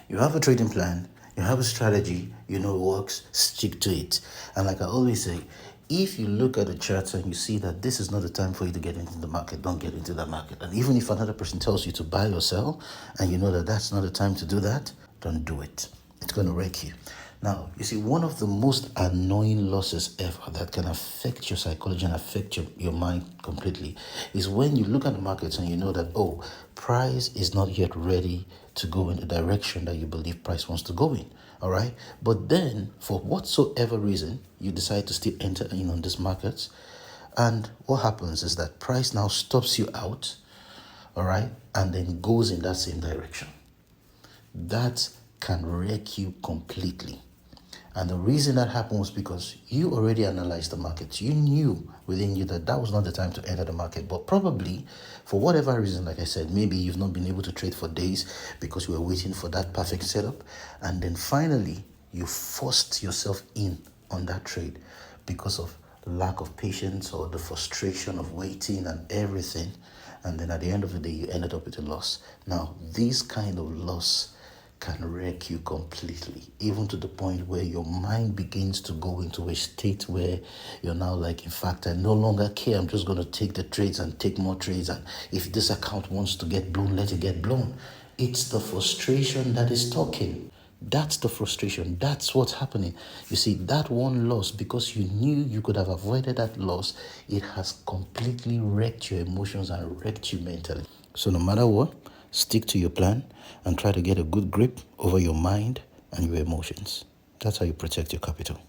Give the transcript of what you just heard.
You have a trading plan, you have a strategy, you know it works, stick to it. And like I always say, if you look at the charts and you see that this is not the time for you to get into the market, don't get into that market. And even if another person tells you to buy or sell, and you know that that's not the time to do that, don't do it. It's going to wreck you. Now, you see, one of the most annoying losses ever that can affect your psychology and affect your mind completely is when you look at the markets and you know that, oh, price is not yet ready to go in the direction that you believe price wants to go in. All right. But then, for whatsoever reason, you decide to still enter in on these markets. And what happens is that price now stops you out. All right. And then goes in that same direction. That can wreck you completely. And the reason that happened was because you already analyzed the market. You knew within you that that was not the time to enter the market. But probably, for whatever reason, like I said, maybe you've not been able to trade for days because you were waiting for that perfect setup. And then finally, you forced yourself in on that trade because of lack of patience or the frustration of waiting and everything. And then at the end of the day, you ended up with a loss. Now, this kind of loss can wreck you completely, even to the point where your mind begins to go into a state where you're now like, in fact, I no longer care. I'm just going to take the trades and take more trades. And if this account wants to get blown, let it get blown. It's the frustration that is talking. That's the frustration. That's what's happening. You see, that one loss, because you knew you could have avoided that loss, it has completely wrecked your emotions and wrecked you mentally. So no matter what, stick to your plan and try to get a good grip over your mind and your emotions. That's how you protect your capital.